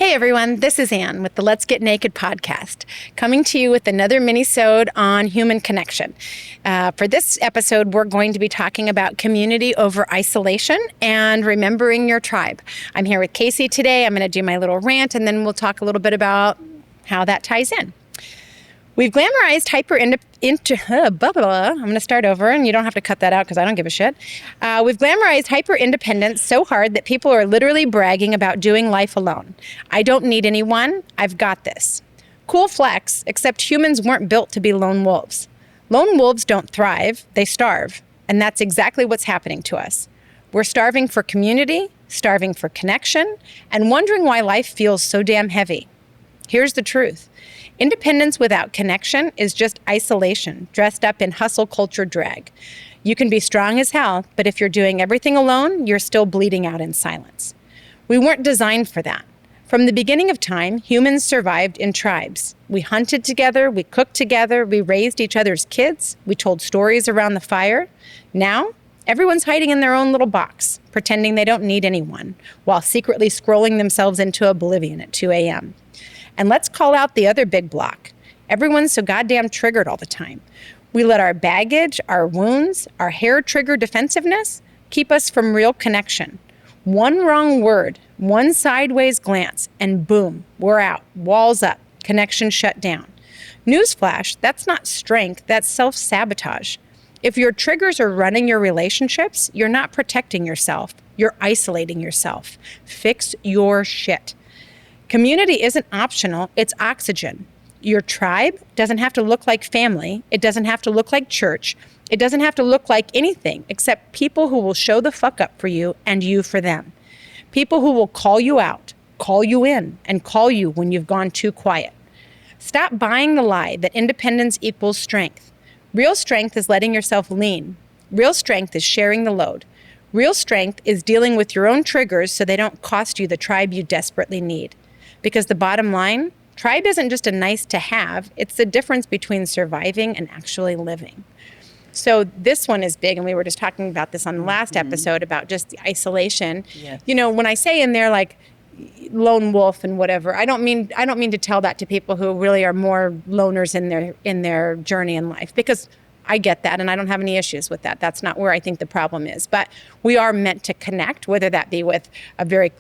Hey everyone, this is Anne with the Let's Get Naked podcast, coming to you with another minisode on human connection. For this episode, we're going to be talking about community over isolation and remembering your tribe. I'm here with Casey today. I'm going to do my little rant, and then we'll talk a little bit about how that ties in. We've glamorized I'm going to start over, and you don't have to cut that out because I don't give a shit. We've glamorized hyper-independence so hard that people are literally bragging about doing life alone. I don't need anyone. I've got this. Cool flex, except humans weren't built to be lone wolves. Lone wolves don't thrive, they starve. And that's exactly what's happening to us. We're starving for community, starving for connection, and wondering why life feels so damn heavy. Here's the truth. Independence without connection is just isolation, dressed up in hustle culture drag. You can be strong as hell, but if you're doing everything alone, you're still bleeding out in silence. We weren't designed for that. From the beginning of time, humans survived in tribes. We hunted together, we cooked together, we raised each other's kids, we told stories around the fire. Now, everyone's hiding in their own little box, pretending they don't need anyone, while secretly scrolling themselves into oblivion at 2 a.m. And let's call out the other big block. Everyone's so goddamn triggered all the time. We let our baggage, our wounds, our hair-trigger defensiveness keep us from real connection. One wrong word, one sideways glance, and boom, we're out. Walls up, connection shut down. Newsflash, that's not strength, that's self-sabotage. If your triggers are running your relationships, you're not protecting yourself. You're isolating yourself. Fix your shit. Community isn't optional, it's oxygen. Your tribe doesn't have to look like family. It doesn't have to look like church. It doesn't have to look like anything except people who will show the fuck up for you and you for them. People who will call you out, call you in, and call you when you've gone too quiet. Stop buying the lie that independence equals strength. Real strength is letting yourself lean. Real strength is sharing the load. Real strength is dealing with your own triggers so they don't cost you the tribe you desperately need. Because the bottom line, tribe isn't just a nice to have, it's the difference between surviving and actually living. So this one is big, and we were just talking about this on the last episode about just the isolation. Yes. You know, when I say in there like lone wolf and whatever, I don't mean to tell that to people who really are more loners in their journey in life, because I get that, and I don't have any issues with that. That's not where I think the problem is. But we are meant to connect, whether that be with a very,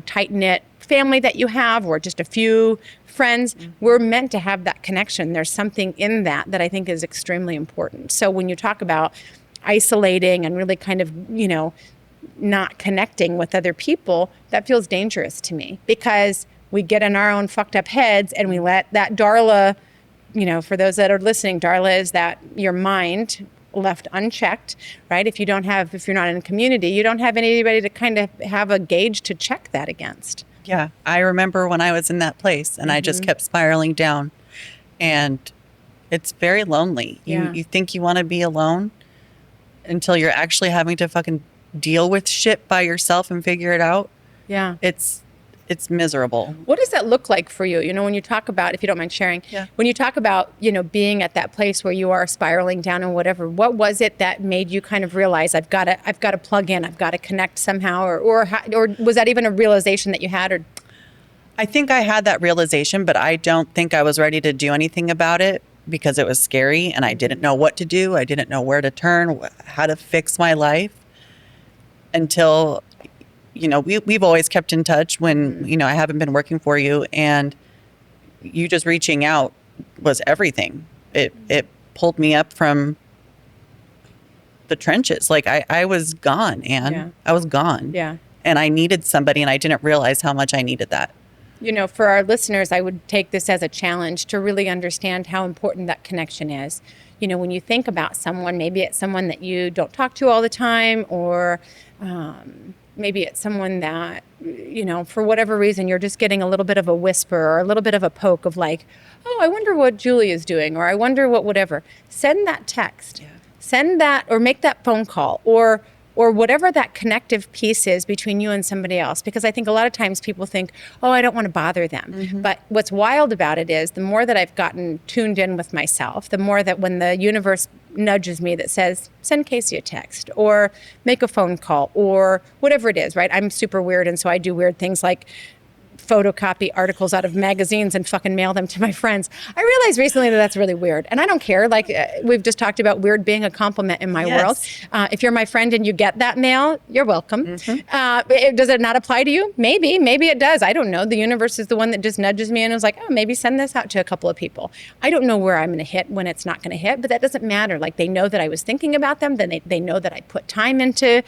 tight-knit family that you have or just a few friends. Mm-hmm. We're meant to have that connection. There's something in that I think is extremely important. So when you talk about isolating and really kind of, not connecting with other people, that feels dangerous to me, because we get in our own fucked up heads and we let that Darla, for those that are listening, Darla is that your mind left unchecked, right? If you're not in a community, you don't have anybody to kind of have a gauge to check that against. Yeah. I remember when I was in that place and I just kept spiraling down, and it's very lonely. You think you want to be alone until you're actually having to fucking deal with shit by yourself and figure it out. Yeah. It's miserable. What does that look like for you? When you talk about, if you don't mind sharing, when you talk about, being at that place where you are spiraling down and whatever, what was it that made you kind of realize I've got to plug in, I've got to connect somehow, or was that even a realization that you had? Or I think I had that realization, but I don't think I was ready to do anything about it because it was scary and I didn't know what to do. I didn't know where to turn, how to fix my life until we've always kept in touch when, I haven't been working for you, and you just reaching out was everything. It pulled me up from the trenches. Like I was gone, Anne. Yeah. I was gone. Yeah. And I needed somebody, and I didn't realize how much I needed that. For our listeners, I would take this as a challenge to really understand how important that connection is. When you think about someone, maybe it's someone that you don't talk to all the time, or maybe it's someone that, for whatever reason, you're just getting a little bit of a whisper or a little bit of a poke of like, oh, I wonder what Julie is doing, or I wonder what whatever. Send that text. Yeah. Send that, or make that phone call, or whatever that connective piece is between you and somebody else. Because I think a lot of times people think, oh, I don't want to bother them. Mm-hmm. But what's wild about it is the more that I've gotten tuned in with myself, the more that when the universe nudges me that says, send Casey a text or make a phone call or whatever it is, right? I'm super weird, and so I do weird things like photocopy articles out of magazines and fucking mail them to my friends. I realized recently that that's really weird. And I don't care. Like we've just talked about weird being a compliment in my world. If you're my friend and you get that mail, you're welcome. Does it not apply to you? Maybe it does. I don't know. The universe is the one that just nudges me and is like, oh, maybe send this out to a couple of people. I don't know where I'm going to hit when it's not going to hit, but that doesn't matter. Like they know that I was thinking about them. Then they know that I put time into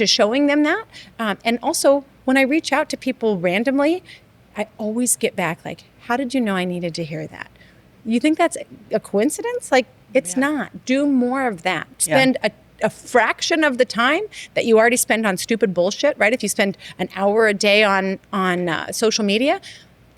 showing them that. And also, when I reach out to people randomly, I always get back like, how did you know I needed to hear that? You think that's a coincidence? Like, it's not. Do more of that. Spend a fraction of the time that you already spend on stupid bullshit, right? If you spend an hour a day on social media,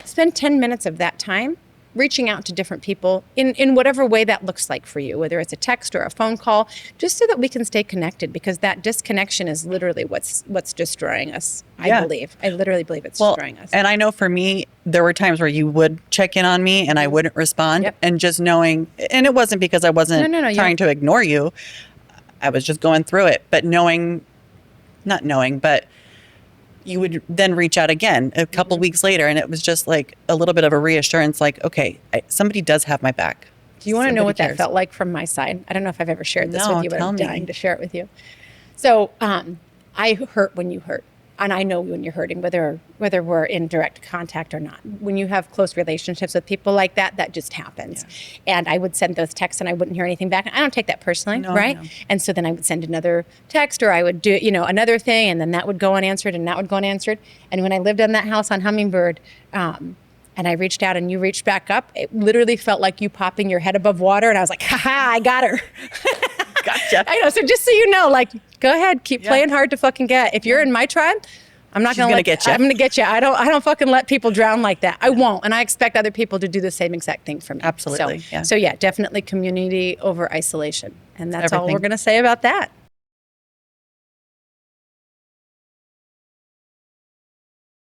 spend 10 minutes of that time reaching out to different people in whatever way that looks like for you, whether it's a text or a phone call, just so that we can stay connected, because that disconnection is literally what's destroying us, I believe. I literally believe it's destroying us. And I know for me, there were times where you would check in on me and I wouldn't respond. And just knowing, and it wasn't because I wasn't trying to ignore you. I was just going through it. But not knowing, but you would then reach out again a couple weeks later, and it was just like a little bit of a reassurance, like, okay, somebody does have my back. Do you want to know what that felt like from my side? I don't know if I've ever shared this with you, but I'm dying to share it with you. So I hurt when you hurt. And I know when you're hurting, whether we're in direct contact or not. When you have close relationships with people like that, that just happens. And I would send those texts and I wouldn't hear anything back. I don't take that personally, right? No. And so then I would send another text, or I would do, another thing, and then that would go unanswered and that would go unanswered. And when I lived on that house on Hummingbird, and I reached out and you reached back up, it literally felt like you popping your head above water. And I was like, ha, I got her. Gotcha. I know. So just so you know, like, go ahead, keep playing hard to fucking get. If you're in my tribe, I'm not going to get you. I'm going to get you. I don't fucking let people drown like that. I won't. And I expect other people to do the same exact thing for me. Absolutely. So yeah, definitely community over isolation. And that's all we're going to say about that.